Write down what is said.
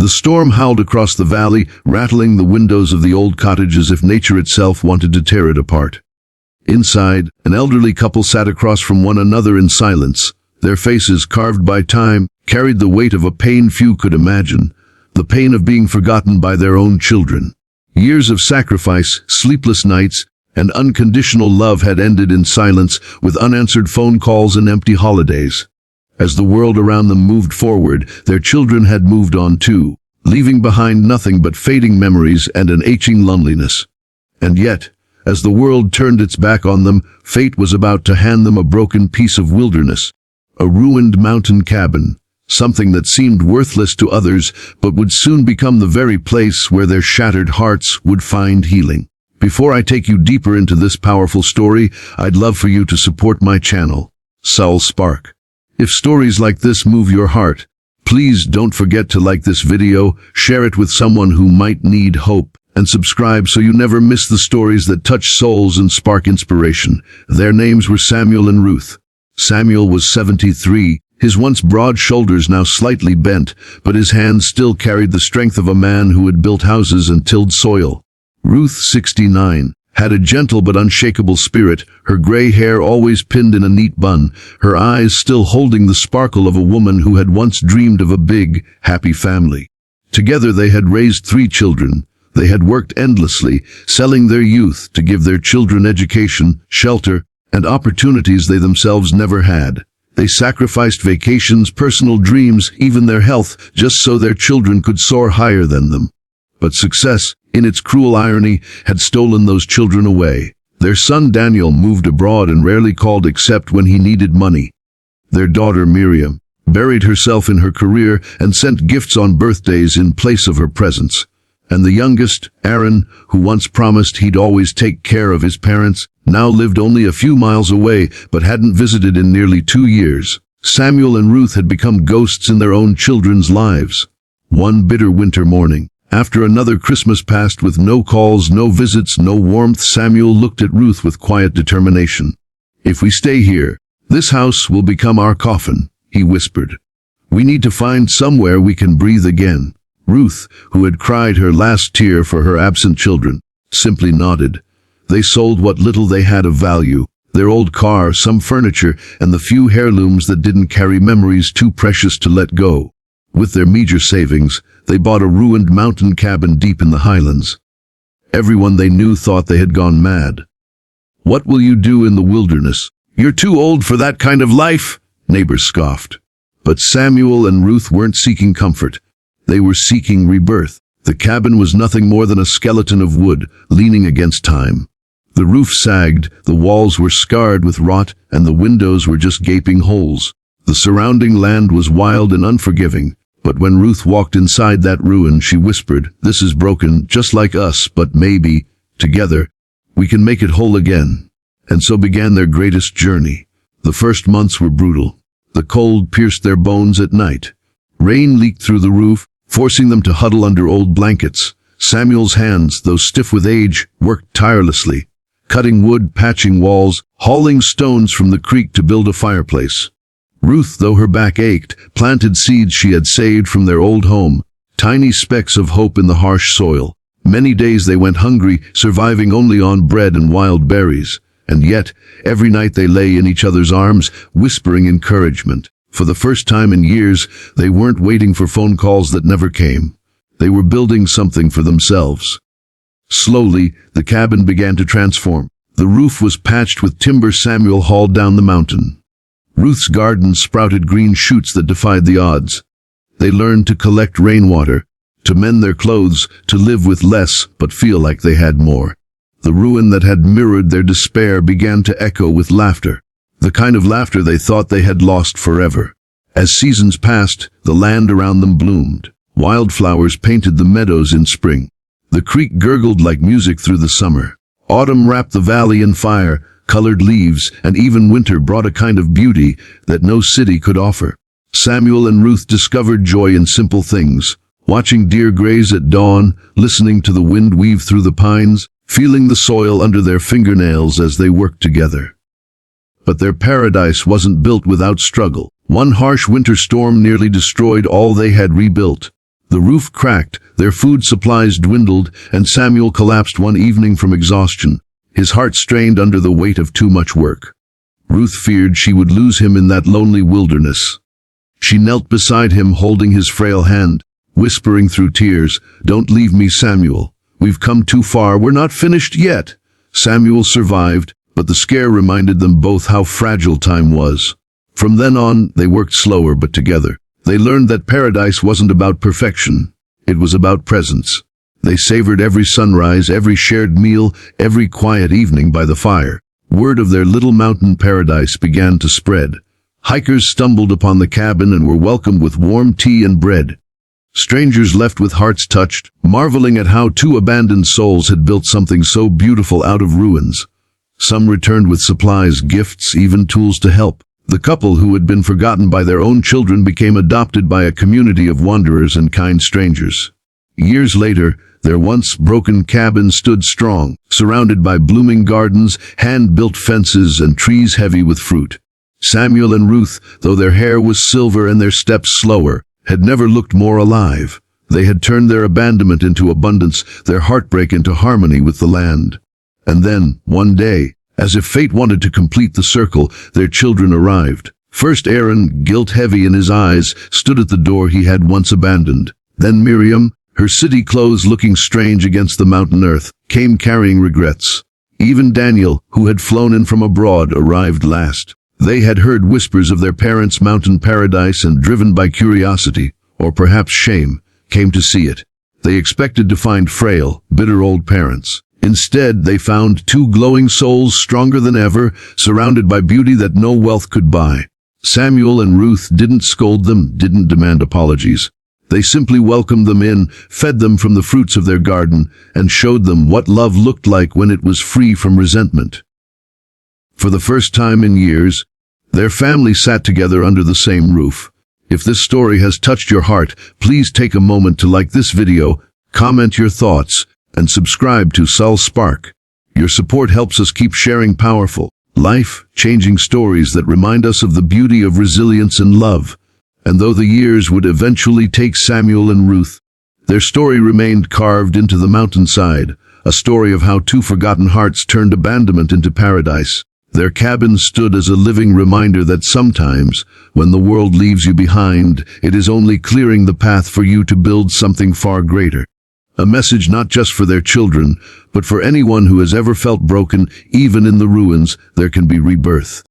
The storm howled across the valley, rattling the windows of the old cottage as if nature itself wanted to tear it apart. Inside, an elderly couple sat across from one another in silence. Their faces, carved by time, carried the weight of a pain few could imagine, the pain of being forgotten by their own children. Years of sacrifice, sleepless nights, and unconditional love had ended in silence, with unanswered phone calls and empty holidays. As the world around them moved forward, their children had moved on too, leaving behind nothing but fading memories and an aching loneliness. And yet, as the world turned its back on them, fate was about to hand them a broken piece of wilderness, a ruined mountain cabin, something that seemed worthless to others but would soon become the very place where their shattered hearts would find healing. Before I take you deeper into this powerful story, I'd love for you to support my channel, Soul Spark. If stories like this move your heart, please don't forget to like this video, share it with someone who might need hope, and subscribe so you never miss the stories that touch souls and spark inspiration. Their names were Samuel and Ruth. Samuel was 73, his once broad shoulders now slightly bent, but his hands still carried the strength of a man who had built houses and tilled soil. Ruth, 69, had a gentle but unshakable spirit, her gray hair always pinned in a neat bun, her eyes still holding the sparkle of a woman who had once dreamed of a big, happy family. Together they had raised 3 children. They had worked endlessly, selling their youth to give their children education, shelter, and opportunities they themselves never had. They sacrificed vacations, personal dreams, even their health, just so their children could soar higher than them. But success, in its cruel irony, had stolen those children away. Their son Daniel moved abroad and rarely called except when he needed money. Their daughter Miriam buried herself in her career and sent gifts on birthdays in place of her presence. And the youngest, Aaron, who once promised he'd always take care of his parents, now lived only a few miles away but hadn't visited in nearly 2 years. Samuel and Ruth had become ghosts in their own children's lives. One bitter winter morning, after another Christmas passed with no calls, no visits, no warmth, Samuel looked at Ruth with quiet determination. "If we stay here, this house will become our coffin," he whispered. "We need to find somewhere we can breathe again." Ruth, who had cried her last tear for her absent children, simply nodded. They sold what little they had of value, their old car, some furniture, and the few heirlooms that didn't carry memories too precious to let go. With their meager savings, they bought a ruined mountain cabin deep in the highlands. Everyone they knew thought they had gone mad. "What will you do in the wilderness? You're too old for that kind of life," neighbors scoffed. But Samuel and Ruth weren't seeking comfort. They were seeking rebirth. The cabin was nothing more than a skeleton of wood, leaning against time. The roof sagged, the walls were scarred with rot, and the windows were just gaping holes. The surrounding land was wild and unforgiving. But when Ruth walked inside that ruin, she whispered, "This is broken, just like us, but maybe, together, we can make it whole again." And so began their greatest journey. The first months were brutal. The cold pierced their bones at night. Rain leaked through the roof, forcing them to huddle under old blankets. Samuel's hands, though stiff with age, worked tirelessly, cutting wood, patching walls, hauling stones from the creek to build a fireplace. Ruth, though her back ached, planted seeds she had saved from their old home, tiny specks of hope in the harsh soil. Many days they went hungry, surviving only on bread and wild berries. And yet, every night they lay in each other's arms, whispering encouragement. For the first time in years, they weren't waiting for phone calls that never came. They were building something for themselves. Slowly, the cabin began to transform. The roof was patched with timber Samuel hauled down the mountain. Ruth's garden sprouted green shoots that defied the odds. They learned to collect rainwater, to mend their clothes, to live with less but feel like they had more. The ruin that had mirrored their despair began to echo with laughter, the kind of laughter they thought they had lost forever. As seasons passed, the land around them bloomed. Wildflowers painted the meadows in spring. The creek gurgled like music through the summer. Autumn wrapped the valley in fire, colored leaves, and even winter brought a kind of beauty that no city could offer. Samuel and Ruth discovered joy in simple things, watching deer graze at dawn, listening to the wind weave through the pines, feeling the soil under their fingernails as they worked together. But their paradise wasn't built without struggle. One harsh winter storm nearly destroyed all they had rebuilt. The roof cracked, their food supplies dwindled, and Samuel collapsed one evening from exhaustion, his heart strained under the weight of too much work. Ruth feared she would lose him in that lonely wilderness. She knelt beside him, holding his frail hand, whispering through tears, "Don't leave me, Samuel. We've come too far, we're not finished yet." Samuel survived, but the scare reminded them both how fragile time was. From then on, they worked slower but together. They learned that paradise wasn't about perfection. It was about presence. They savored every sunrise, every shared meal, every quiet evening by the fire. Word of their little mountain paradise began to spread. Hikers stumbled upon the cabin and were welcomed with warm tea and bread. Strangers left with hearts touched, marveling at how two abandoned souls had built something so beautiful out of ruins. Some returned with supplies, gifts, even tools to help. The couple who had been forgotten by their own children became adopted by a community of wanderers and kind strangers. Years later, their once broken cabin stood strong, surrounded by blooming gardens, hand-built fences, and trees heavy with fruit. Samuel and Ruth, though their hair was silver and their steps slower, had never looked more alive. They had turned their abandonment into abundance, their heartbreak into harmony with the land. And then, one day, as if fate wanted to complete the circle, their children arrived. First Aaron, guilt-heavy in his eyes, stood at the door he had once abandoned. Then Miriam, her city clothes looking strange against the mountain earth, came carrying regrets. Even Daniel, who had flown in from abroad, arrived last. They had heard whispers of their parents' mountain paradise and, driven by curiosity, or perhaps shame, came to see it. They expected to find frail, bitter old parents. Instead, they found two glowing souls stronger than ever, surrounded by beauty that no wealth could buy. Samuel and Ruth didn't scold them, didn't demand apologies. They simply welcomed them in, fed them from the fruits of their garden, and showed them what love looked like when it was free from resentment. For the first time in years, their family sat together under the same roof. If this story has touched your heart, please take a moment to like this video, comment your thoughts, and subscribe to Soul Spark. Your support helps us keep sharing powerful, life-changing stories that remind us of the beauty of resilience and love. And though the years would eventually take Samuel and Ruth, their story remained carved into the mountainside, a story of how two forgotten hearts turned abandonment into paradise. Their cabin stood as a living reminder that sometimes, when the world leaves you behind, it is only clearing the path for you to build something far greater. A message not just for their children, but for anyone who has ever felt broken. Even in the ruins, there can be rebirth.